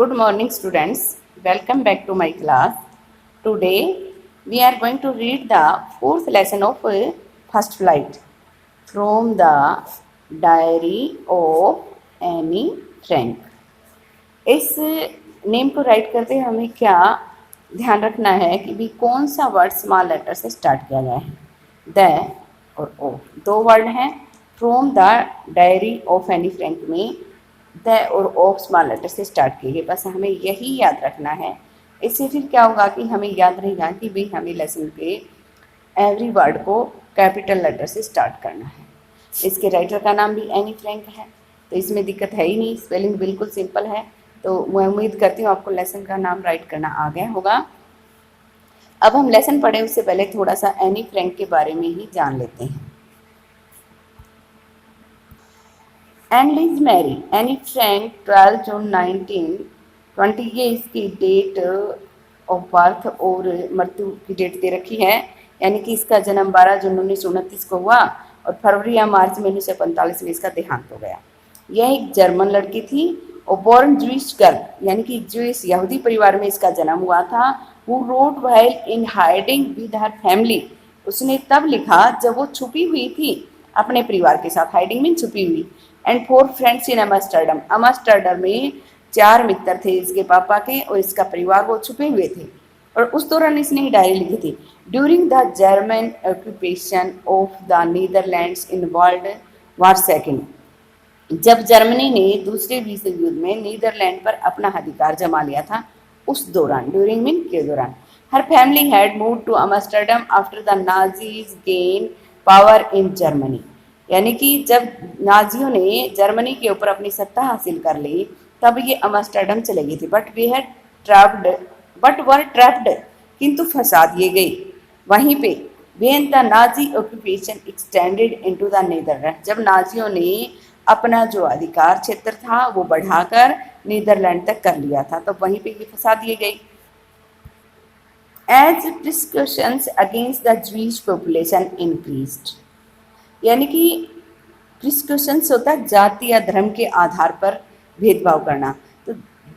Good morning, students. Welcome back to my class. Today, we are going to read the fourth lesson of First Flight from the Diary of Annie Frank. इस name को right करते हुए हमें क्या ध्यान रखना है कि भी कौन सा वर्ड स्मॉल लेटर से स्टार्ट किया गया है। द और ओ दो वर्ड हैं। From the diary of Anne Frank में द और ओ स्मॉल लेटर से स्टार्ट किए गए। बस हमें यही याद रखना है। इससे फिर क्या होगा कि हमें याद रहेगा कि भाई हमें लेसन के एवरी वर्ड को कैपिटल लेटर से स्टार्ट करना है। इसके राइटर का नाम भी एनी फ्रैंक है, तो इसमें दिक्कत है ही नहीं, स्पेलिंग बिल्कुल सिंपल है। तो मैं उम्मीद करती हूँ आपको लेसन का नाम राइट करना आ गया होगा। अब हम लेसन पढ़ें उससे पहले थोड़ा सा एनी फ्रैंक के बारे में ही जान लेते हैं। Anne is Marie Anne Frank 12 June 1920, ये इसकी डेट ऑफ बर्थ और मृत्यु की डेट दे रखी है, यानी कि इसका जन्म 12 जून 1929 को हुआ और फरवरी या मार्च में 1945 में इसका देहांत हो गया। यह एक जर्मन लड़की थी और बोर्न जूइश गर्ल, यानी कि जूइश यहूदी परिवार में इसका जन्म हुआ था। Who wrote while in hiding with her family, उसने तब लिखा जब वो छुपी हुई थी अपने परिवार के साथ। हाइडिंग मीन छुपी हुई। एंड 4 फ्रेंड्स इन अमस्टरडम, अमस्टरडम में 4 मित्र थे इसके पापा के और इसका परिवार, वो छुपे हुए थे। और उस दौरान इसने डायरी लिखी थी। During the German occupation of the Netherlands in world war second, जब जर्मनी ने दूसरे विश्व युद्ध में नीदरलैंड पर अपना अधिकार जमा लिया था, उस दौरान, ड्यूरिंग मीन के दौरान, her family had move to Amsterdam after the Nazis gain power in Germany, यानी कि जब नाजियों ने जर्मनी के ऊपर अपनी सत्ता हासिल कर ली तब ये अमस्टरडम चले गई थी। बट वर ट्रैप्ड, किंतु फंसा दिए गई वहीं पे। when the Nazi occupation extended into the Netherlands, जब नाजियों ने अपना जो अधिकार क्षेत्र था वो बढ़ाकर नीदरलैंड तक कर लिया था, तो वहीं पे ये फंसा दिए गए। As prescriptions against the Jewish population increased, यानी कि प्रिस्क्रिप्शंस होता है जाति या धर्म के आधार पर भेदभाव करना। तो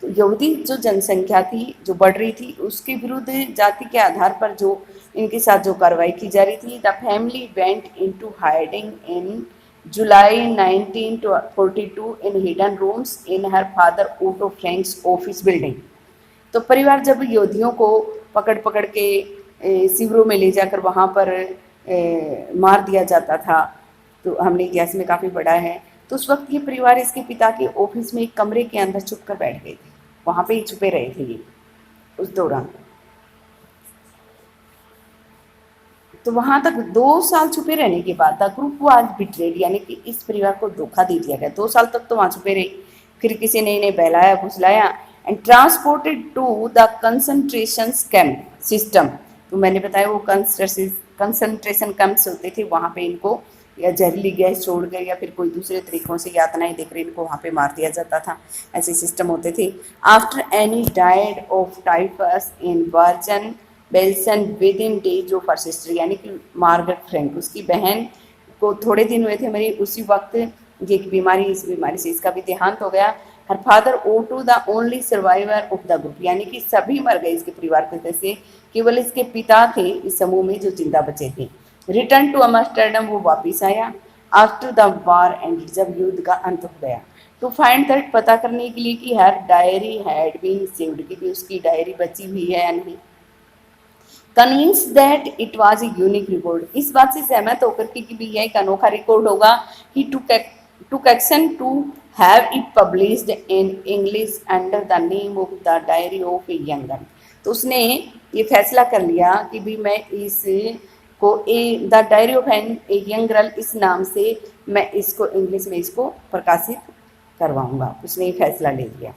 यहूदी जो जनसंख्या थी जो बढ़ रही थी उसके विरुद्ध जाति के आधार पर जो इनके साथ जो कार्रवाई की जा रही थी। The family went into hiding in July 1942 in hidden rooms in her father Otto Frank's office building. तो परिवार जब योद्धियों को पकड़ पकड़ के शिविरों में ले जाकर वहाँ पर मार दिया जाता था, तो हमने इतिहास में काफ़ी पढ़ा है। तो उस वक्त ये परिवार इसके पिता के ऑफिस में एक कमरे के अंदर छुप कर बैठ गए थे, वहाँ पे ही छुपे रहे थे ये उस दौरान। तो वहाँ तक 2 साल छुपे रहने के बाद द ग्रुप वाज बिट्रेड, यानी कि इस परिवार को धोखा दे दिया गया। 2 साल तक तो वहाँ छुपे रहे, फिर किसी ने इन्हें बहलाया फुसलाया and transported to the concentration camp system. तो मैंने बताया वो कंसंट्रेशन कैंप्स होते थे, वहाँ पे इनको या जहरीली गैस छोड़ कर या फिर कोई दूसरे तरीक़ों से यातनाएं देकर इनको वहाँ पे मार दिया जाता था, ऐसे सिस्टम होते थे। After any died of typhus in version Belsen with in days of her sister, यानी कि मार्गरेट फ्रैंक, उसकी बहन को थोड़े दिन हुए थे मेरी, उसी वक्त ये बीमारी, इस बीमारी से इसका भी देहांत हो गया। Her father Otto the only survivor of the group, यानी कि सभी मर गए इसके परिवार के से, केवल इसके पिता थे इस समूह में जो जिंदा बचे थे। रिटर्न टू अमस्टरडम, वो वापिस आया। आफ्टर द वार एंड, जब युद्ध का अंत हो गया। टू फाइंड दैट, पता करने के लिए कि हर डायरी हैड बीन सेव्ड, कि भी उसकी डायरी बची हुई है या नहीं। Convince that it was a unique record, इस बात से सहमत होकर कि भी यह एक अनोखा रिकॉर्ड होगा। ही took action to have it published in English under the name of the Diary of a Young Girl, तो उसने ये फैसला कर लिया कि भी मैं इस को the diary of an a young girl इस नाम से मैं इसको इंग्लिश में इसको प्रकाशित करवाऊंगा, उसने ये फैसला ले लिया।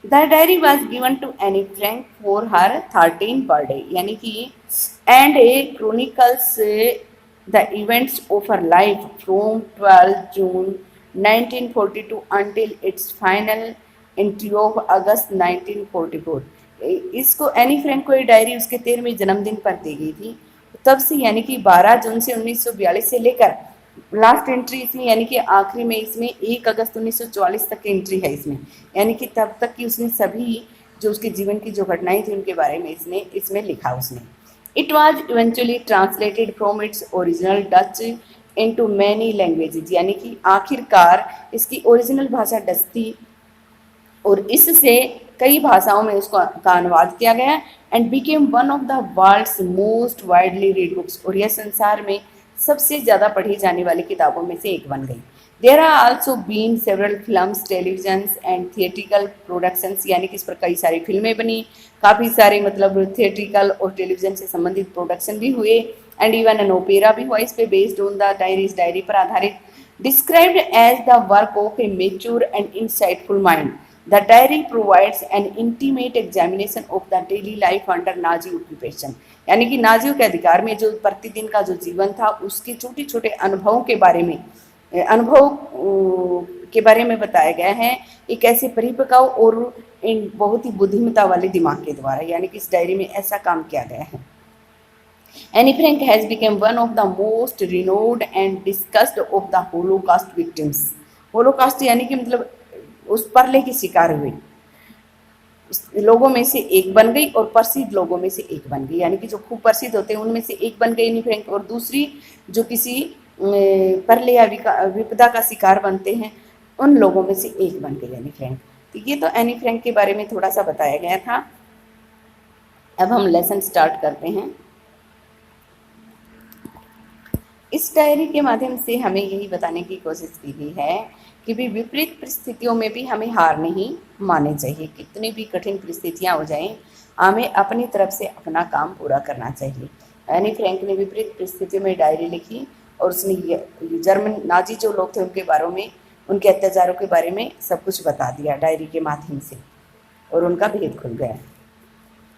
The diary was given to Anne Frank for her 13th birthday, यानी कि and a chronicles the events of her life from 12 June 1942 until its final entry of August 1944। इसको एनी फ्रैंक को ये डायरी उसके 13वें जन्मदिन पर दी गई थी। तब से यानी कि 12 जून से 1942 से लेकर लास्ट एंट्री इसमें यानी कि आखिरी में इसमें 1 अगस्त 1944 तक की एंट्री है इसमें, यानी कि तब तक की उसने सभी जो उसके जीवन की जो घटनाएं थी उनके बारे में इसमें लिखा उसने। It was eventually translated from its original Dutch into many languages, यानी कि आखिरकार इसकी ओरिजिनल भाषा डच थी और इससे कई भाषाओं में उसको का अनुवाद किया गया and became one of the world's most widely read books, और यह संसार में सबसे ज़्यादा पढ़ी जाने वाली किताबों में से एक बन गई। There are also been several films, televisions and theatrical productions, यानी कि इस पर कई सारी फिल्में बनी, काफ़ी सारे मतलब थिएट्रिकल और टेलीविजन से संबंधित प्रोडक्शन भी हुए एंड इवन एन ओपेरा भी हुआ इस पे based on the diary, diary पर आधारित। Described as the work of a mature and insightful mind, The diary provides an intimate examination of the daily life under Nazi occupation, यानी कि नाजियों के अधिकार में जो प्रतिदिन का जो जीवन था उसके छोटे छोटे अनुभवों के बारे में बताया गया है एक ऐसे परिपक्व और इन बहुत ही बुद्धिमत्ता वाले दिमाग के द्वारा, यानी कि इस डायरी में ऐसा काम किया गया है। Anne Frank has become one of the most renowned and discussed of the Holocaust victims. Holocaust यानी कि मतलब उस परले की शिकार हुए लोगों में से एक बन गई और प्रसिद्ध लोगों में से एक बन गई, यानी कि जो खूब प्रसिद्ध होते हैं उनमें से एक बन गई एनी फ्रैंक, और दूसरी जो किसी परले या विपदा का शिकार बनते हैं उन लोगों में से एक बन गई एनी फ्रैंक। तो ये तो एनी फ्रैंक के बारे में थोड़ा सा बताया गया था। अब हम लेसन स्टार्ट करते हैं। इस डायरी के माध्यम से हमें यही बताने की कोशिश की गई है कि भी विपरीत परिस्थितियों में भी हमें हार नहीं माननी चाहिए, कितनी भी कठिन परिस्थितियां हो जाएं हमें अपनी तरफ से अपना काम पूरा करना चाहिए। एनी फ्रैंक ने विपरीत परिस्थितियों में डायरी लिखी और उसने जर्मन नाजी जो लोग थे उनके बारे में, उनके अत्याचारों के बारे में सब कुछ बता दिया डायरी के माध्यम से और उनका भेद खुल गया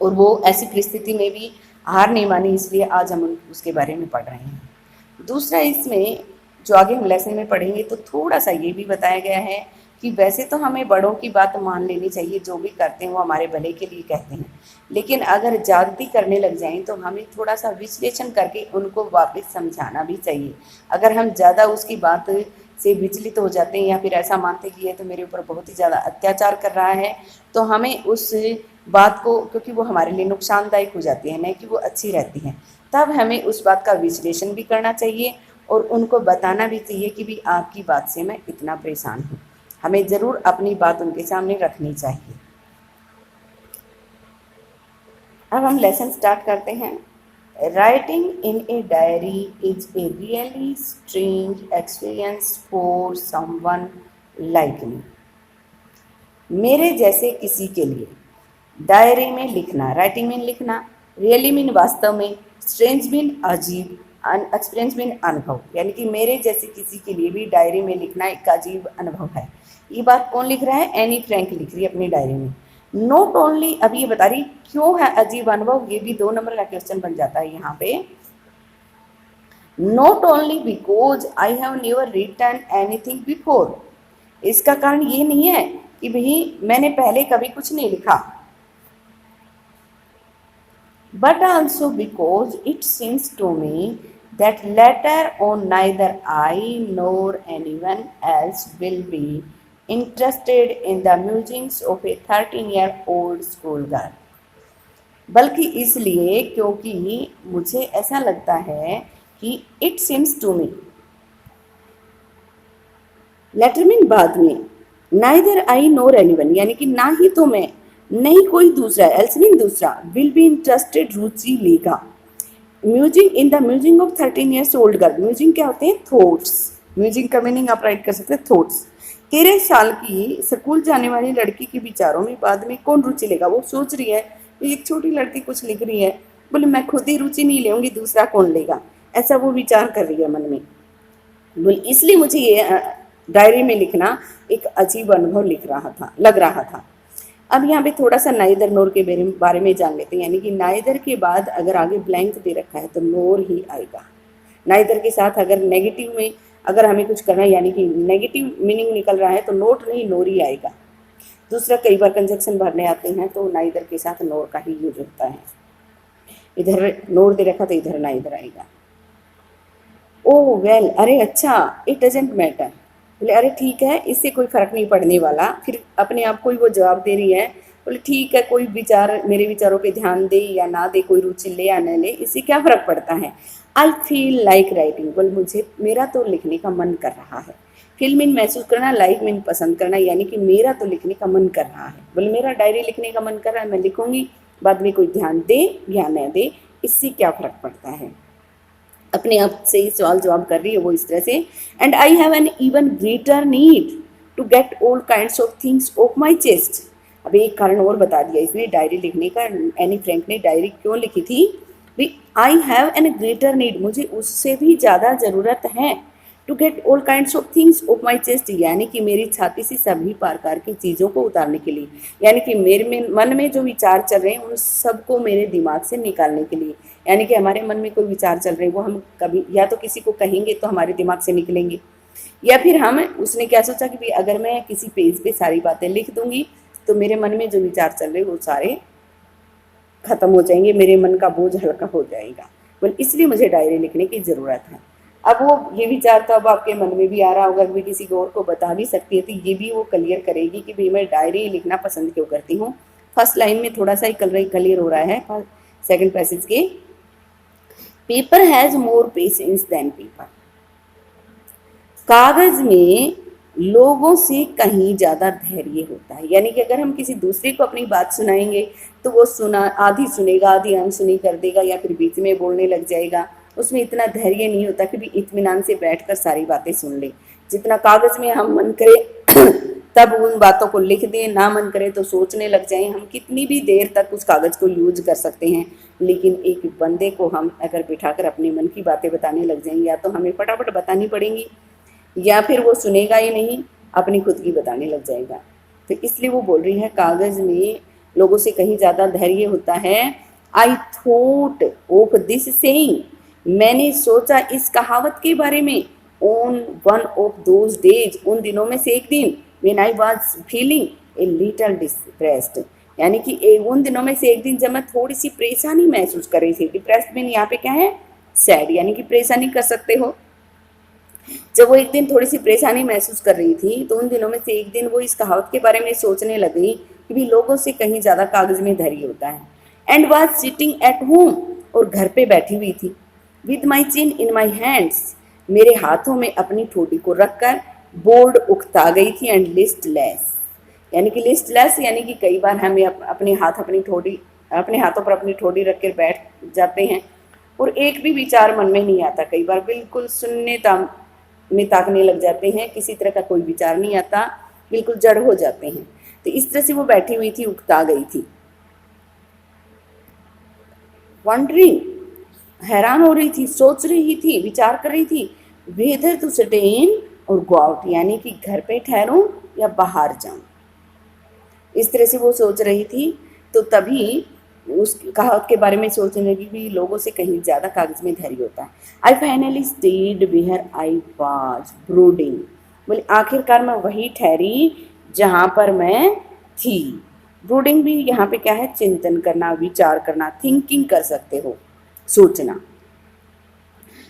और वो ऐसी परिस्थिति में भी हार नहीं मानी, इसलिए आज हम उसके बारे में पढ़ रहे हैं। दूसरा इसमें जो आगे हम लेसन में पढ़ेंगे तो थोड़ा सा ये भी बताया गया है कि वैसे तो हमें बड़ों की बात मान लेनी चाहिए, जो भी करते हैं वो हमारे भले के लिए कहते हैं, लेकिन अगर ज़्यादती करने लग जाएं तो हमें थोड़ा सा विश्लेषण करके उनको वापस समझाना भी चाहिए। अगर हम ज़्यादा उसकी बात से विचलित हो जाते हैं या फिर ऐसा मानते हैं कि ये तो मेरे ऊपर बहुत ही ज़्यादा अत्याचार कर रहा है, तो हमें उस बात को, क्योंकि वो हमारे लिए नुकसानदायक हो जाती है, नहीं कि वो अच्छी रहती हैं, तब हमें उस बात का विश्लेषण भी करना चाहिए और उनको बताना भी चाहिए कि भी आपकी बात से मैं इतना परेशान हूँ। हमें ज़रूर अपनी बात उनके सामने रखनी चाहिए। अब हम लेसन स्टार्ट करते हैं। Writing in a diary is a really strange experience for someone like me. मेरे जैसे किसी के लिए डायरी में लिखना, राइटिंग में लिखना, रियली मीन वास्तव में, स्ट्रेंज मीन अजीब, एक्सपीरियंस मीन अनुभव, यानी कि मेरे जैसे किसी के लिए भी डायरी में लिखना एक अजीब अनुभव है। ये बात कौन लिख रहा है? एनी फ्रैंक लिख रही है अपनी डायरी में। नॉट ओनली, अब ये बता रही क्यों है अजीब अनुभव, ये भी 2 नंबर का क्वेश्चन बन जाता है यहाँ पे। Not only because I have never written anything before, इसका कारण ये नहीं है कि भाई मैंने पहले कभी कुछ नहीं लिखा, but also because it seems to me that later on neither I nor anyone else will be interested in the musings of a 13-year-old schoolgirl, बल्कि इसलिए क्योंकि मुझे ऐसा लगता है कि it seems to me, later mean बाद में, नाइदर आई नोर एनीवन यानी कि ना ही तो मैं नहीं कोई दूसरा, एल्स मीन दूसरा, विल बी इंटरेस्टेड रुचि लेगा, musing in the musing of 13 years old girl. Musing क्या होते हैं? थॉट्स। म्यूजिंग का मीनिंग आप राइट कर सकते हैं थॉट्स। 13 साल की स्कूल जाने वाली लड़की के विचारों में बाद में कौन रुचि लेगा? वो सोच रही है, एक छोटी लड़की कुछ लिख रही है, बोले मैं खुद ही रुचि नहीं लेंगी, दूसरा कौन लेगा, ऐसा वो विचार कर रही है मन में। बोले इसलिए मुझे ये डायरी में लिखना एक अजीब अनुभव लग रहा था। अब यहाँ पे थोड़ा सा नाइदर नोर के बारे में जान लेते हैं, यानी कि नाइदर के बाद अगर आगे ब्लैंक दे रखा है तो नोर ही आएगा। नाइदर के साथ अगर नेगेटिव में अगर हमें कुछ करना है, यानी कि नेगेटिव मीनिंग निकल रहा है तो नोट नहीं नोर ही आएगा। दूसरा, कई बार कंजक्शन भरने आते हैं तो नाइदर के साथ नोर का ही यूज होता है। इधर नोर दे रखा तो इधर नाइदर आएगा। ओह वेल, अरे अच्छा, इट डजेंट मैटर। बोले अरे ठीक है, इससे कोई फर्क नहीं पड़ने वाला। फिर अपने आप को ही वो जवाब दे रही है। बोले ठीक है, कोई विचार मेरे विचारों पे ध्यान दे या ना दे, कोई रुचि ले या न ले, इससे क्या फ़र्क पड़ता है। आई फील लाइक राइटिंग, बोले मुझे मेरा तो लिखने का मन कर रहा है। फील मीन महसूस करना, लाइक मीन पसंद करना, यानी कि मेरा तो लिखने का मन कर रहा है। बोले मेरा डायरी लिखने का मन कर रहा है, मैं लिखूंगी, बाद में कोई ध्यान दे या न दे, इससे क्या फ़र्क पड़ता है। अपने आप से ही सवाल जवाब कर रही है वो इस तरह से। And I have an even greater need to get all kinds of things off my chest. अब एक कारण और बता दिया इसने डायरी लिखने का। एनी फ्रैंक ने डायरी क्यों लिखी थी भी, I have an greater need, मुझे उससे भी ज़्यादा ज़रूरत है, to get all kinds of things off my chest, यानी कि मेरी छाती से सभी प्रकार की चीज़ों को उतारने के लिए, यानी कि मेरे में मन में जो विचार चल रहे हैं उन सबको मेरे दिमाग से निकालने के लिए। यानी कि हमारे मन में कोई विचार चल रहे हैं वो हम कभी या तो किसी को कहेंगे तो हमारे दिमाग से निकलेंगे, या फिर हम, उसने क्या सोचा कि भाई अगर मैं किसी पेज पे सारी बातें लिख दूंगी तो मेरे मन में जो विचार चल रहे हैं वो सारे खत्म हो जाएंगे, मेरे मन का बोझ हल्का हो जाएगा। बोल इसलिए मुझे डायरी लिखने की ज़रूरत है। अब वो ये विचार तो अब आपके मन में भी आ रहा होगा, भी किसी और को बता भी सकती है, तो ये भी वो क्लियर करेगी कि भाई मैं डायरी लिखना पसंद क्यों करती हूँ। फर्स्ट लाइन में थोड़ा सा ही क्लियर हो रहा है सेकंड पैसेज के। Paper has more patience than people, कागज में लोगों से कहीं ज़्यादा धैर्य होता है। यानी कि अगर हम किसी दूसरे को अपनी बात सुनाएंगे तो वो आधी सुनेगा, आधी अनसुनी कर देगा, या फिर बीच में बोलने लग जाएगा। उसमें इतना धैर्य नहीं होता कि भी इत्मीनान से बैठकर सारी बातें सुन ले। जितना कागज़ में हम मन करे तब उन बातों को लिख दें, ना मन करे तो सोचने लग जाएं। हम कितनी भी देर तक उस कागज़ को यूज कर सकते हैं, लेकिन एक बंदे को हम अगर बिठाकर अपने मन की बातें बताने लग जाएं, या तो हमें फटाफट बतानी पड़ेंगी या फिर वो सुनेगा ही नहीं, अपनी खुद की बताने लग जाएगा। तो इसलिए वो बोल रही है कागज़ में लोगों से कहीं ज़्यादा धैर्य होता है। I thought of this saying, मैंने सोचा इस कहावत के बारे में। On one of those days, उन दिनों में से एक दिन, when I was feeling a little depressed, यानी कि उन दिनों में से एक दिन जब मैं थोड़ी सी परेशानी महसूस कर रही थी। डिप्रेस्ड मीन यहाँ पे क्या है, सैड, यानी कि परेशानी कर सकते हो। जब वो एक दिन थोड़ी सी परेशानी महसूस कर रही थी तो उन दिनों में से एक दिन वो इस कहावत के बारे में सोचने लगी कि भी लोगों से कहीं ज़्यादा कागज़ में धैर्य होता है। And was sitting at home, और घर पे बैठी हुई थी, with my chin in my hands, मेरे हाथों में अपनी ठोड़ी को रखकर बोर्ड उकता गई थी। एंड लिस्टलेस, यानी कि लिस्टलेस, यानी कि कई बार हमें अपने हाथों पर अपनी ठोड़ी रख कर बैठ जाते हैं और एक भी विचार मन में नहीं आता। कई बार बिल्कुल शून्य में ताकने लग जाते हैं, किसी तरह का कोई विचार नहीं आता, बिल्कुल जड़ हो जाते हैं। तो इस तरह से वो बैठी हुई थी, उकता गई थी। वंडरिंग, हैरान हो रही थी, सोच रही थी, विचार कर रही थी, वेदर टू स्टे इन और गो आउट, यानी कि घर पे ठहरूं या बाहर जाऊं। इस तरह से वो सोच रही थी। तो तभी उस कहावत के बारे में सोचने लगी भी लोगों से कहीं ज़्यादा कागज़ में धैर्य होता है। I finally stayed where I was brooding, बोले आखिरकार मैं वही ठहरी जहाँ पर मैं थी। ब्रूडिंग भी यहाँ पे क्या है, चिंतन करना, विचार करना, थिंकिंग कर सकते हो, सोचना।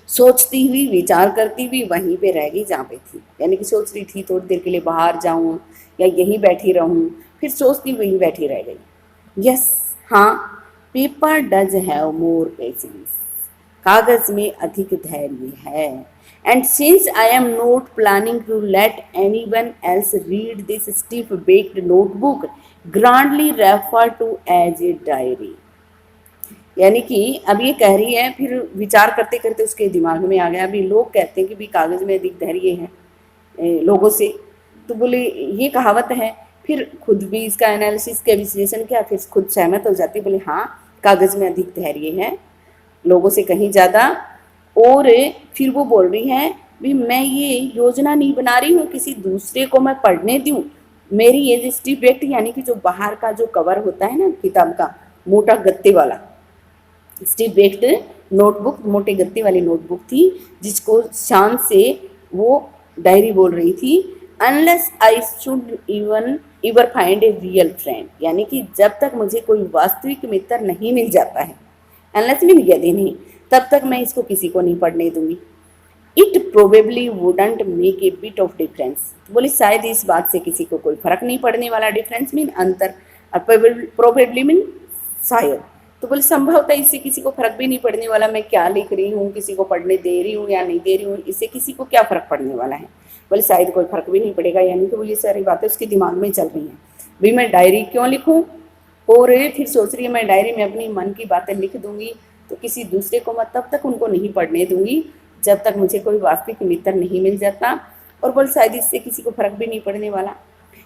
सोचती हुई, विचार करती हुई वहीं पे रह गई जहाँ पे थी, यानी कि सोच रही थी थोड़ी देर के लिए बाहर जाऊँ या यहीं बैठी रहूँ, फिर सोचती हुई बैठी रह गई। यस, हाँ, paper does have more patience, कागज़ में अधिक धैर्य है। And since I am not planning to let anyone else read this stiff backed notebook, grandly refer to as a diary, यानी कि अब ये कह रही है, फिर विचार करते करते उसके दिमाग में आ गया अभी लोग कहते हैं कि भी कागज़ में अधिक धैर्य है लोगों से, तो बोले ये कहावत है। फिर खुद भी इसका एनालिसिस किया, विश्लेषण किया, फिर खुद सहमत हो जाती, बोले हाँ कागज़ में अधिक धैर्य है लोगों से कहीं ज़्यादा। और फिर वो बोल रही है भी मैं ये योजना नहीं बना रही हूँ किसी दूसरे को मैं पढ़ने दूँ, मेरी ये स्टिफ बेक्ड, यानी कि जो बाहर का जो कवर होता है ना किताब का, मोटा गत्ते वाला स्टिफ बेक्ड नोटबुक, मोटे गत्ते वाली नोटबुक थी जिसको शान से वो डायरी बोल रही थी। Unless I should इवर find a real friend, यानी कि जब तक मुझे कोई वास्तविक मित्र नहीं मिल जाता है, अनलेस मीन यदि नहीं, तब तक मैं इसको किसी को नहीं पढ़ने दूंगी। It probably wouldn't make a bit of difference. बोले शायद इस बात से किसी को कोई फर्क नहीं पड़ने वाला। डिफरेंस मीन अंतर, और प्रोबेबली मीन शायद। तो बोले संभवतः इससे किसी को फर्क भी नहीं पड़ने वाला, मैं क्या लिख रही हूँ, किसी को पढ़ने दे रही हूँ या नहीं दे रही हूँ, इससे किसी को क्या फर्क पड़ने वाला है। बोले शायद कोई फर्क भी नहीं पड़ेगा, यानी कि वो ये सारी बातें उसके दिमाग में चल रही हैं। भाई मैं डायरी क्यों लिखूँ, और फिर सोच रही है मैं डायरी में अपनी मन की बातें लिख दूंगी तो किसी दूसरे को मैं तब तक उनको नहीं पढ़ने दूंगी जब तक मुझे कोई वास्तविक मित्र नहीं मिल जाता, और बोल शायद इससे किसी को फर्क भी नहीं पड़ने वाला।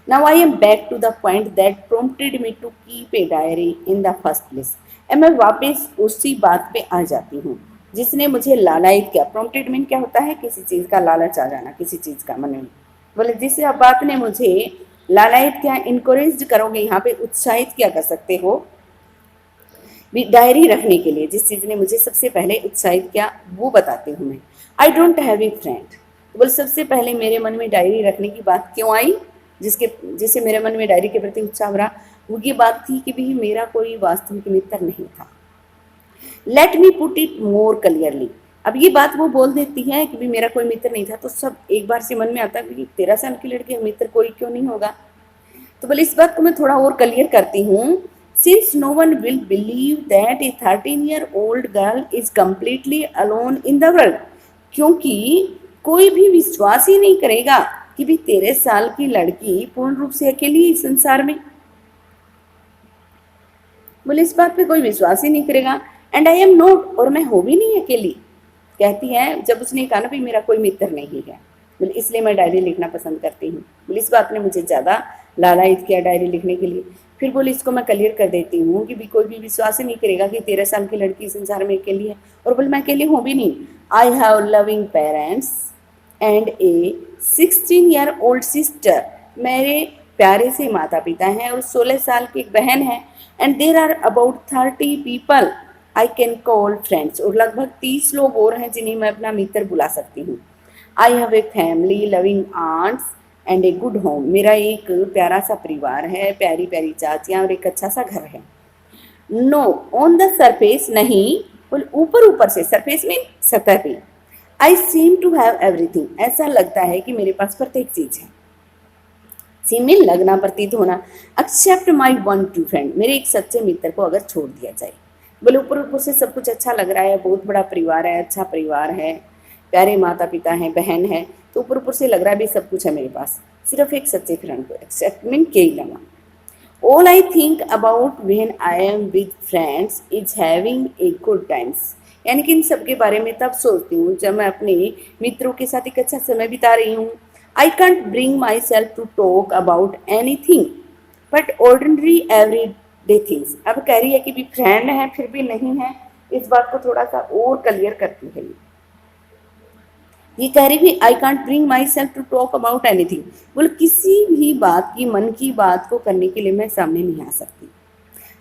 Now I am back to the point that prompted me to keep a diary in the first place. अब मैं वापस उसी बात पे आ जाती हूँ जिसने मुझे लालायित किया। प्रोम्प्टेड मीन क्या होता है, किसी चीज़ का लालच आ जाना, किसी चीज़ का मन में। बोले जिस बात ने मुझे लालायित क्या, इनकरेज करोगे, यहाँ पे उत्साहित क्या कर सकते हो, डायरी रखने के लिए जिस चीज़ ने मुझे सबसे पहले उत्साहित किया वो बताती हूँ मैं। I don't have a friend. बोले सबसे पहले मेरे मन में डायरी रखने की बात क्यों आई, जिससे मेरे मन में डायरी के प्रति उत्साह भरा, वो ये बात थी कि भी मेरा कोई वास्तविक मित्र नहीं था। Let me put it more clearly. अब ये बात वो बोल देती है कि भी मेरा कोई मित्र नहीं था, तो सब एक बार से मन में आता है कि 13 साल की लड़की मित्र कोई क्यों नहीं होगा। तो बोले इस बात को मैं थोड़ा और क्लियर करती हूँ। Since no one will believe that a 13-year-old girl is completely alone in the world, क्योंकि कोई भी विश्वास ही नहीं करेगा कि भी 13 साल की लड़की पूर्ण रूप से अकेली इस संसार में। बोले इस बात पे कोई विश्वास ही नहीं करेगा। एंड आई एम नॉट, और मैं हो भी नहीं अकेली, कहती है जब उसने कहा ना भी मेरा कोई मित्र नहीं है। बोले इसलिए मैं डायरी लिखना पसंद करती हूँ। बोले इस बात ने मुझे ज़्यादा लालायित किया डायरी लिखने के लिए। फिर बोले इसको मैं क्लियर कर देती हूँ कि भी कोई भी विश्वास ही नहीं करेगा कि 13 साल की लड़की संसार में अकेली है, और बोले मैं अकेली हूँ भी नहीं। I have loving parents and A 16-year-old sister. मेरे प्यारे से माता पिता हैं और 16 साल की एक बहन है। And there are about 30 people I can call friends, और लगभग 30 लोग और हैं जिन्हें मैं अपना मित्र बुला सकती हूँ। I have a family, loving aunts and a good home. मेरा एक प्यारा सा परिवार है, प्यारी प्यारी चाचियाँ और एक अच्छा सा घर है। नो ऑन द सरफेस, नहीं, बोले ऊपर ऊपर से, सरफेस में सतह पे। आई सीम टू हैव एवरीथिंग, ऐसा लगता है कि मेरे पास प्रत्येक चीज़ है। सीम में लगना, प्रतीत होना। Except my one true friend, मेरे एक सच्चे मित्र को अगर छोड़ दिया जाए। बोले ऊपर ऊपर से सब कुछ अच्छा लग रहा है, बहुत बड़ा परिवार है, अच्छा परिवार है, प्यारे माता पिता हैं, बहन है, तो ऊपर ऊपर से लग रहा है भी सब कुछ है मेरे पास, सिर्फ एक सच्चे फ्रेंड को एक्सेप्टमेंट के अलावा। All I think about when I am with friends is having a good times, यानी कि इन सब के बारे में तब सोचती हूँ जब मैं अपने मित्रों के साथ एक अच्छा समय बिता रही हूँ। I can't bring myself to talk about anything but ordinary everyday things. अब कह रही है कि भी फ्रेंड है फिर भी नहीं है, इस बात को थोड़ा सा और क्लियर करती है। ये कह रही भी I can't bring myself to talk about anything. बोले किसी भी बात की, मन की बात को करने के लिए मैं सामने नहीं आ सकती।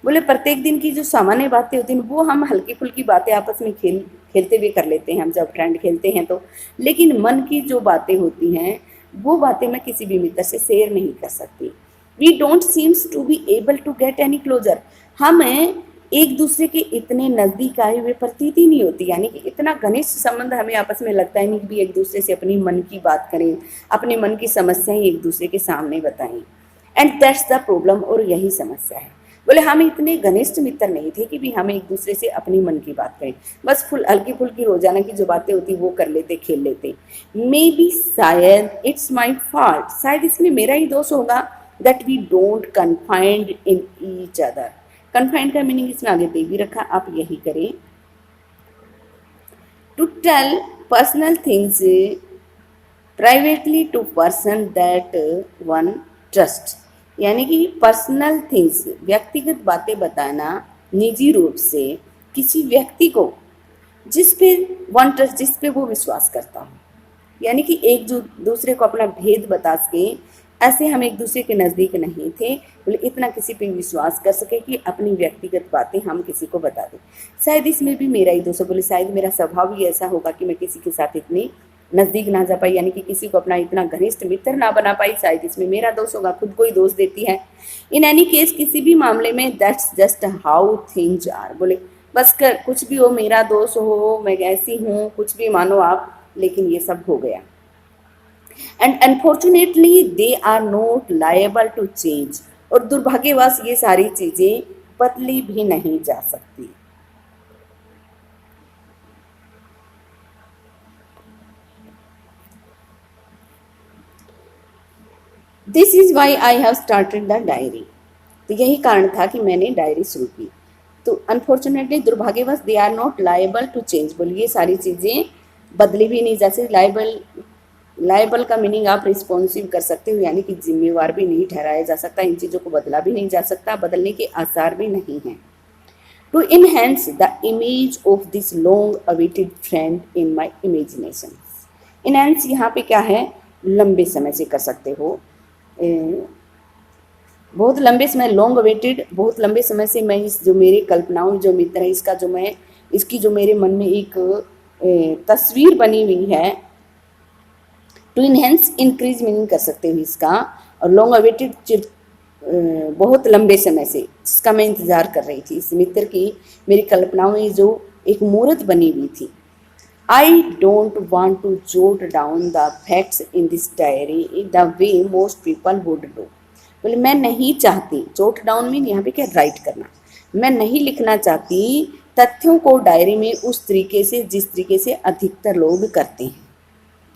बोले प्रत्येक दिन की जो सामान्य बातें होती हैं वो हम हल्की फुल्की बातें आपस में खेलते हुए कर लेते हैं, हम जब फ्रेंड खेलते हैं तो। लेकिन मन की जो बातें होती हैं वो बातें मैं किसी भी मित्र से शेयर नहीं कर सकती। We don't seems to be able to get any closer, हमें एक दूसरे के इतने नज़दीक आए हुए प्रतीत ही नहीं होती, यानी कि इतना घनिष्ठ संबंध हमें आपस में लगता ही नहीं कि भी एक दूसरे से अपनी मन की बात करें, अपने मन की समस्याएं एक दूसरे के सामने बताएं। एंड दैट्स द प्रॉब्लम, और यही समस्या है। बोले हम इतने घनिष्ठ मित्र नहीं थे कि भी हम एक दूसरे से अपनी मन की बात करें, बस हल्की फुल्की रोजाना की जो बातें होती वो कर लेते, खेल लेते। मे बी शायद इट्स माई फॉल्ट, शायद इसमें मेरा ही दोष होगा। That we don't confined in each other, confined का मीनिंग इसमें आगे दे भी रखा, आप यही करें। To tell personal things privately to person that one trust, यानी कि पर्सनल थिंग्स, व्यक्तिगत बातें बताना निजी रूप से किसी व्यक्ति को जिस पे वन ट्रस्ट, जिस पे वो विश्वास करता हो, यानी कि एक दूसरे को अपना भेद बता सके। ऐसे हम एक दूसरे के नज़दीक नहीं थे, बोले इतना किसी पे विश्वास कर सके कि अपनी व्यक्तिगत बातें हम किसी को बता दें। शायद इसमें भी मेरा ही दोष है, बोले शायद मेरा स्वभाव ही ऐसा होगा कि मैं किसी के साथ इतनी नज़दीक ना जा पाई, यानी कि किसी को अपना इतना घनिष्ठ मित्र ना बना पाई, शायद इसमें मेरा दोष होगा, खुद को ही दोष देती है। इन एनी केस, किसी भी मामले में that's just how things are, बोले बस कुछ भी हो, मेरा दोष हो, मैं ऐसी हूँ, कुछ भी मानो आप, लेकिन ये सब हो गया। And unfortunately they are not liable to change, और दुर्भाग्यवश ये सारी चीज़ें बदली भी नहीं जा सकती। This is why I have started the diary. तो यही कारण था कि मैंने डायरी शुरू की। तो अनफॉर्चुनेटली दुर्भाग्यवश they are not liable to change, बोलिए ये सारी चीज़ें बदली भी नहीं, जैसे लायबल, लायबल का मीनिंग आप रिस्पॉन्सिव कर सकते हो, यानी कि जिम्मेवार भी नहीं ठहराया जा सकता, इन चीज़ों को बदला भी नहीं जा सकता, बदलने के आसार भी नहीं हैं। To enhance the image of this long awaited friend in my imagination. Enhance यहाँ पे क्या है, लंबे समय से कर सकते हो, बहुत लंबे समय, लॉन्ग अवेटेड, बहुत लंबे समय से मैं इस जो मेरे कल्पनाओं जो मित्र है, इसका जो मैं, इसकी जो मेरे मन में एक तस्वीर बनी हुई है। टू इनहेंस इंक्रीज मीनिंग कर सकते हो इसका, और लॉन्ग अवेटेड बहुत लंबे समय से जिसका मैं इंतज़ार कर रही थी, इस मित्र की मेरी कल्पनाओं में जो एक मूर्त बनी हुई थी। I don't want to jot down the facts in this diary in the way most people would do। बोले मैं नहीं चाहती, जोट डाउन में यहाँ पे क्या, राइट करना, मैं नहीं लिखना चाहती तथ्यों को डायरी में उस तरीके से जिस तरीके से अधिकतर लोग करते हैं।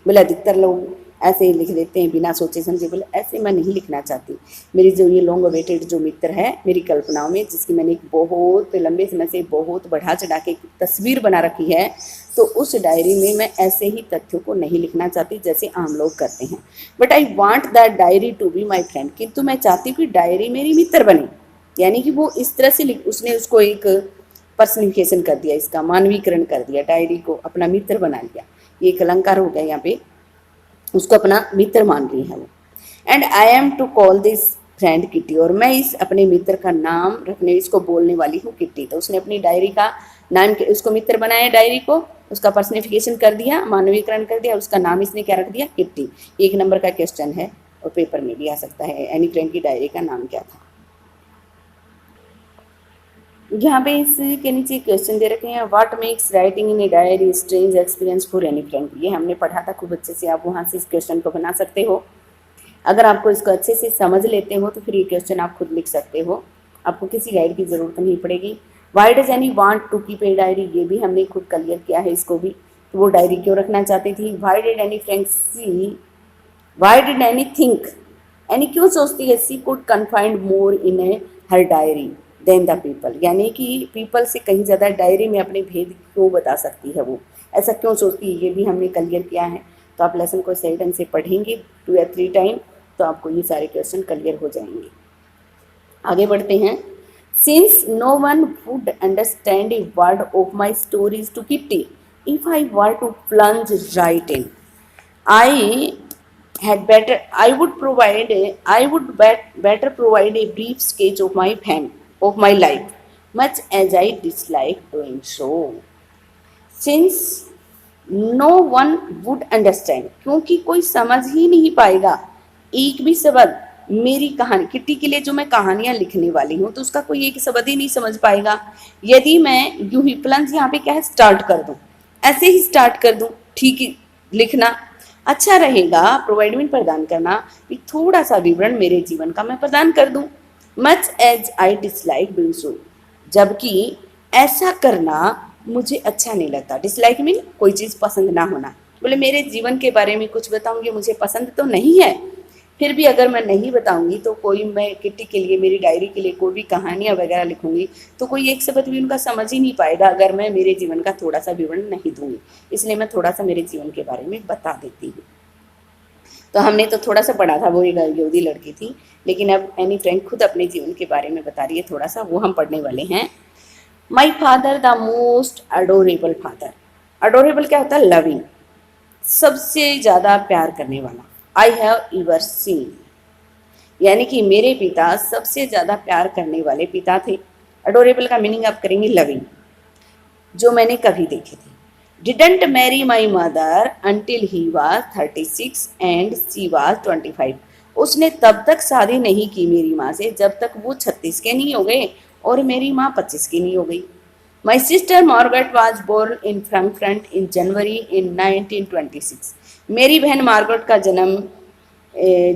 बोले अधिकतर लोग ऐसे ही लिख देते हैं बिना सोचे समझे, बोले ऐसे मैं नहीं लिखना चाहती। मेरी जो ये लॉन्ग अवेटेड जो मित्र है मेरी कल्पनाओं में, जिसकी मैंने एक बहुत लंबे समय से बहुत बढ़ा चढ़ा के तस्वीर बना रखी है, तो उस डायरी में मैं ऐसे ही तथ्यों को नहीं लिखना चाहती जैसे आम लोग करते हैं। But I want that diary to be my friend, किंतु मैं चाहती हूँ कि डायरी मेरी मित्र बने, यानी कि वो इस तरह से उसने उसको एक पर्सनिफिकेशन कर दिया, इसका मानवीकरण कर दिया, डायरी को अपना मित्र बना लिया। ये एक अलंकार हो गया, यहाँ पे उसको अपना मित्र मान रही है वो। And I am to call this friend Kitty, और मैं इस अपने मित्र का नाम रखने, इसको बोलने वाली हूँ किट्टी। तो उसने अपनी डायरी का नाम, उसको मित्र बनाया, डायरी को उसका पर्सनिफिकेशन कर दिया, मानवीकरण कर दिया, उसका नाम इसने क्या रख दिया, किट्टी। 1 नंबर का क्वेश्चन है और पेपर में भी आ सकता है, एनी फ्रेंड की डायरी का नाम क्या था। यहाँ पे इसके नीचे क्वेश्चन दे रखे हैं, what makes writing in a diary strange experience for any friend. ये हमने पढ़ा था खूब अच्छे से, आप वहाँ से इस क्वेश्चन को बना सकते हो। अगर आपको इसको अच्छे से समझ लेते हो तो फिर ये क्वेश्चन आप खुद लिख सकते हो, आपको किसी गाइड की ज़रूरत नहीं पड़ेगी। Why does Anne want to keep a diary, ये भी हमने खुद क्लियर किया है इसको भी, तो वो डायरी क्यों रखना चाहती थी। Why did Anne friend see, why did Anne think, Anne क्यों सोचती है she could confined more in a her diary than the people, यानी कि पीपल से कहीं ज़्यादा डायरी में अपने भेद क्यों बता सकती है, वो ऐसा क्यों सोचती है, ये भी हमने क्लियर किया है। तो आप लेसन को सही ढंग से पढ़ेंगे 2 या 3 टाइम, तो आपको ये सारे क्वेश्चन क्लियर हो जाएंगे। आगे बढ़ते हैं। Since no one would understand a word of my stories to Kitty if I were to plunge right in, I had better I would provide a, I would better provide a brief sketch of my life, much as I dislike doing so. Since no one would understand, क्योंकि कोई समझ ही नहीं पाएगा एक भी शब्द मेरी कहानी, किट्टी के लिए जो मैं कहानियां लिखने वाली हूँ तो उसका कोई एक शब्द ही नहीं समझ पाएगा यदि मैं यूं ही प्लंज यहाँ पे क्या है स्टार्ट कर दूँ, ऐसे ही स्टार्ट कर दूँ। ठीक है, लिखना अच्छा रहेगा, प्रोवाइड मीन प्रदान करना, कि थोड़ा सा विवरण मेरे जीवन का मैं प्रदान कर दूं। Much as I dislike doing so, जबकि ऐसा करना मुझे अच्छा नहीं लगता। डिसलाइक मीन कोई चीज़ पसंद ना होना, बोले मेरे जीवन के बारे में कुछ बताऊंगी, मुझे पसंद तो नहीं है, फिर भी अगर मैं नहीं बताऊंगी तो कोई, मैं किट्टी के लिए मेरी डायरी के लिए कोई भी कहानियाँ वगैरह लिखूंगी तो कोई एक शब्द भी उनका समझ ही नहीं पाएगा अगर मैं मेरे जीवन का थोड़ा सा विवरण नहीं दूंगी। इसलिए मैं थोड़ा सा मेरे जीवन के बारे में बता देती हूँ। तो हमने तो थोड़ा सा पढ़ा था, वो एक यहूदी लड़की थी, लेकिन अब एनी फ्रैंक खुद अपने जीवन के बारे में बता रही है थोड़ा सा, वो हम पढ़ने वाले हैं। My father the most adorable father, adorable क्या होता है, लविंग, सबसे ज़्यादा प्यार करने वाला। आई हैव एवर सीन, यानी कि मेरे पिता सबसे ज़्यादा प्यार करने वाले पिता थे। अडोरेबल का मीनिंग आप करेंगे लविंग, जो मैंने कभी देखे थे। Didn't marry my mother until he was 36 and she was 25, उसने तब तक शादी नहीं की मेरी माँ से जब तक वो 36 के नहीं हो गए और मेरी माँ 25 की नहीं हो गई। My sister Margaret was born in Frankfurt in January in 1926. मेरी बहन मार्गरेट का जन्म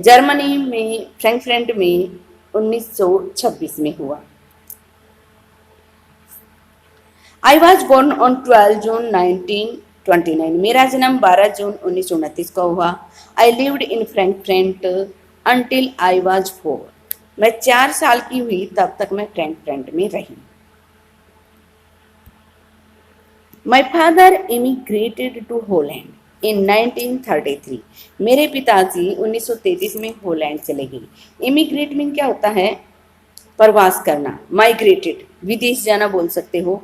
जर्मनी में फ्रैंकफर्ट में 1926 में हुआ। I was born on 12 June 1929. मेरा जन्म 12 जून 1929 को हुआ। I lived in Frankfurt until I was 4. मैं 4 साल की हुई तब तक मैं फ्रैंकफर्ट में रही। My father immigrated to Holland in 1933. मेरे पिताजी 1933 में होलैंड चले गए। इमिग्रेट मीन क्या होता है? प्रवास करना। माइग्रेटेड विदेश जाना बोल सकते हो।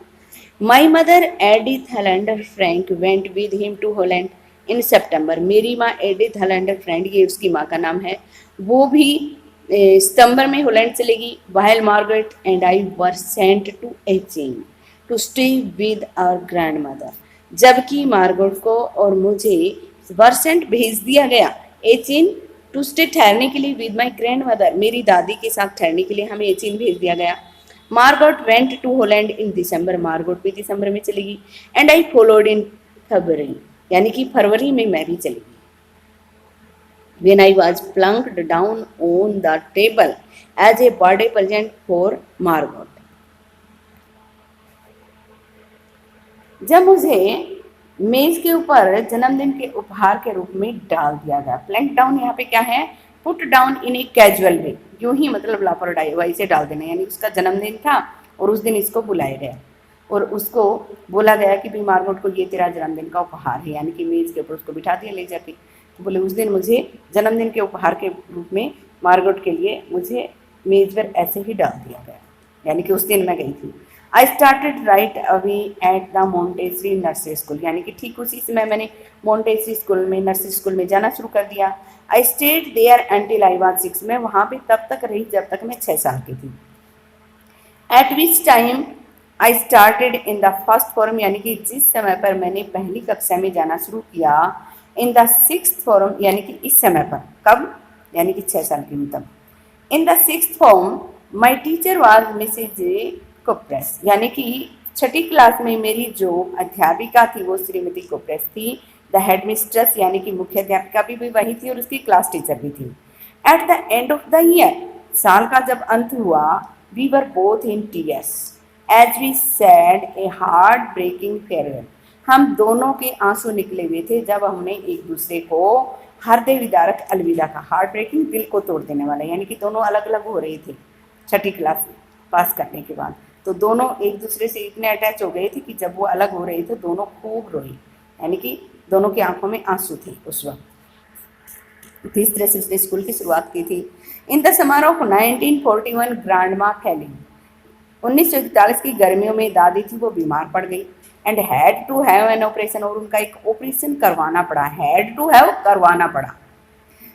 My mother Edith Hollander Frank went with him to Holland in September. मेरी माँ एडिथ हॉलैंडर फ्रैंक, ये उसकी माँ का नाम है, वो भी सितंबर में होलैंड चलेगी। While Margaret and I were sent to Aachen to stay with our grandmother. जबकि मार्गरेट को और मुझे वर्सेंट भेज दिया गया एचिन टू स्टे ठहरने के लिए विद माई ग्रैंड मदर, मेरी दादी के साथ ठहरने के लिए हमें एचिन भेज दिया गया। Margaret went to Holland in December, Margaret भी दिसंबर में चलेगी। एंड आई फॉलोड इन फरवरी, यानी कि फरवरी में मैं भी चलेगी। When I was plunked down on the table as a birthday present for Margaret. जब मुझे मेज के ऊपर जन्मदिन के उपहार के रूप में डाल दिया गया। प्लैंक डाउन यहाँ पे क्या है? Put down in a casual way, यूं ही मतलब लापरवाही से डाल देना, यानी उसका जन्मदिन था और उस दिन इसको बुलाया गया और उसको बोला गया कि भाई मार्गरेट को ये तेरा जन्मदिन का उपहार है, यानी कि मेज के ऊपर उसको बिठा दिया ले जाके। तो बोले उस दिन मुझे जन्मदिन के उपहार के रूप में मार्गरेट के लिए मुझे मेज पर ऐसे ही डाल दिया गया, यानी कि उस दिन मैं गई थी। I started right away at the Montessori nursery school, यानी कि ठीक उसी समय मैंने मोंटेसरी स्कूल में नर्सरी स्कूल में जाना शुरू कर दिया। I stayed there until I was 6, मैं वहाँ पे तब तक रही जब तक मैं 6 साल की थी। Eight which time I started in the first form, यानी कि जिस समय पर मैंने पहली कक्षा में जाना शुरू किया, इन द 6th फॉर्म, यानी कि इस समय पर, कब? यानी कि 6 साल की हूँ तब। In the 6th form my teacher was Mrs Kuperus, यानी कि 6ठी क्लास में मेरी जो अध्यापिका थी वो श्रीमती कोप्रेस थी। द हेड मिस्ट्रेस, यानी कि मुख्य अध्यापिका भी वही थी और उसकी क्लास टीचर भी थी। At the end of the year, साल का जब अंत हुआ, we were both in tears as we said a heartbreaking farewell, हम दोनों के आंसू निकले हुए थे जब हमने एक दूसरे को हृदय विदारक अलविदा का। हार्ट ब्रेकिंग, दिल को तोड़ देने वाला, यानी कि दोनों अलग अलग हो रहे थे 6ठी क्लास पास करने के बाद, तो दोनों एक दूसरे से इतने अटैच हो गए थे कि जब वो अलग हो रहे थे दोनों खूब रोए, यानी कि दोनों की आंखों में आंसू थे उस वक्त। इस तरह से उसने स्कूल की शुरुआत की थी। In the summer of 1941 grandma failing, 1941 की गर्मियों में दादी थी वो बीमार पड़ गई। And had to have an operation, और उनका एक ऑपरेशन करवाना पड़ा, हैड टू हैव करवाना पड़ा।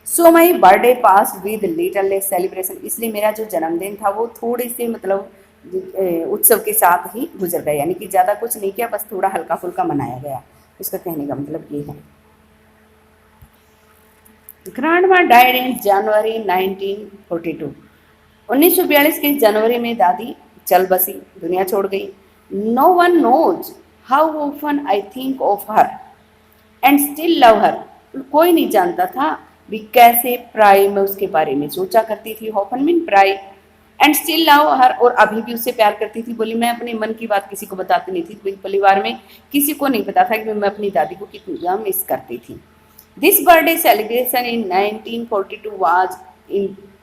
So my birthday pass with little less celebration, इसलिए मेरा जो जन्मदिन था वो थोड़े से मतलब उत्सव के साथ ही गुजर गया, यानी कि ज़्यादा कुछ नहीं किया, बस थोड़ा हल्का फुल्का मनाया गया। इसका कहने का मतलब ये है। ग्रैंडमा डाइड इन जनवरी 1942, 1942 के जनवरी में दादी चल बसी, दुनिया छोड़ गई। No one knows how often I think of her and still love her, कोई नहीं जानता था भी कैसे प्राय मैं उसके बारे में सोचा करती थी। ऑफन मीन प्राय, एंड स्टिल लव हर, और अभी भी उससे प्यार करती थी। बोली मैं अपने मन की बात किसी को बताती नहीं थी, परिवार में किसी को नहीं पता था कि मैं अपनी दादी को कितनी ज़्यादा मिस करती थी। This birthday celebration in 1942 was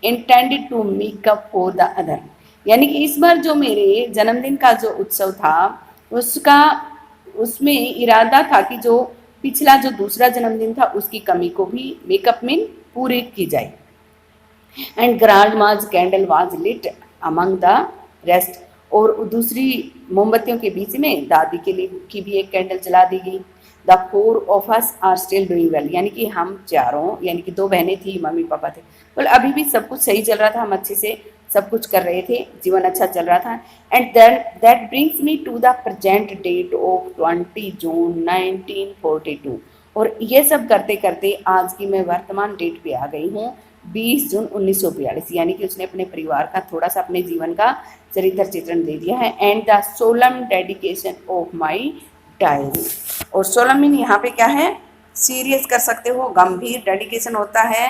intended to make up for the other, यानी कि इस बार जो मेरे जन्मदिन का जो उत्सव था उसमें इरादा था कि जो पिछला जो दूसरा जन्मदिन था उसकी कमी को भी मेकअप में पूरी की जाए। And grandma's candle was lit among the rest, और दूसरी मोमबत्तियों के बीच में दादी के लिए की भी एक कैंडल जला दी गई। The 4 of us are still doing well, यानी कि हम चारों, यानी कि 2 बहनें थी, मम्मी पापा थे, बोले अभी भी सब कुछ सही चल रहा था, हम अच्छे से सब कुछ कर रहे थे, जीवन अच्छा चल रहा था। And that brings me to the present date of 20 June 1942, और ये सब करते करते आज की मैं वर्तमान डेट पे आ गई हूँ 20 जून 1942, यानी कि उसने अपने परिवार का थोड़ा सा अपने जीवन का चरित्र चित्रण दे दिया है। And the solemn dedication of my diary, और सोलम मीन यहाँ पे क्या है, सीरियस कर सकते हो, गंभीर, डेडिकेशन होता है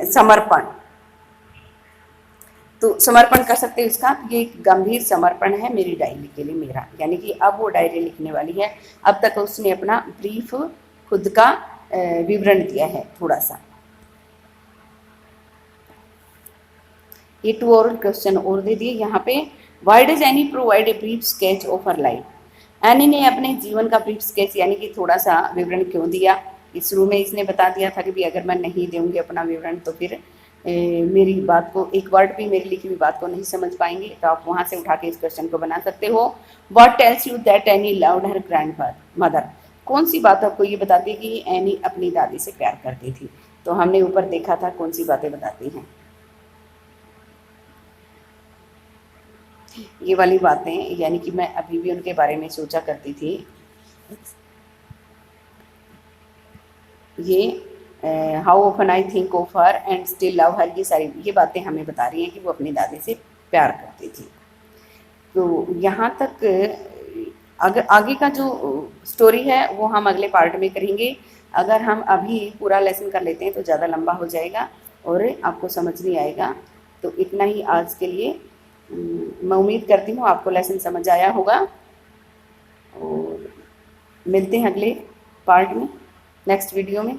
समर्पण, तो समर्पण कर सकते हो इसका, ये एक गंभीर समर्पण है मेरी डायरी के लिए मेरा, यानी कि अब वो डायरी लिखने वाली है। अब तक उसने अपना ब्रीफ खुद का विवरण दिया है थोड़ा सा। ये 2 और क्वेश्चन और दे दिए यहाँ पे। Y does any provide a brief sketch of her life, any ने अपने जीवन का ब्रीफ स्केच यानी कि थोड़ा सा विवरण क्यों दिया। शुरू में इसने बता दिया था कि भी अगर मैं नहीं दूंगी अपना विवरण तो फिर मेरी बात को, एक वर्ड भी मेरी लिखी हुई बात को नहीं समझ पाएंगे, तो आप वहाँ से उठा के इस क्वेश्चन को बना सकते हो। What tells you that any loved her grand mother, कौन सी बात आपको ये बताती है कि एनी अपनी दादी से प्यार करती थी, तो हमने ऊपर देखा था कौन सी बातें बताती हैं, ये वाली बातें, यानी कि मैं अभी भी उनके बारे में सोचा करती थी। ये how often I think of her and still love हर, ये सारी ये बातें हमें बता रही हैं कि वो अपनी दादी से प्यार करती थी। तो यहाँ तक अगर आगे का जो स्टोरी है वो हम अगले पार्ट में करेंगे। अगर हम अभी पूरा लेसन कर लेते हैं तो ज़्यादा लंबा हो जाएगा और आपको समझ नहीं आएगा। तो इतना ही आज के लिए। मैं उम्मीद करती हूँ आपको लेसन समझ आया होगा, और मिलते हैं अगले पार्ट में, नेक्स्ट वीडियो में।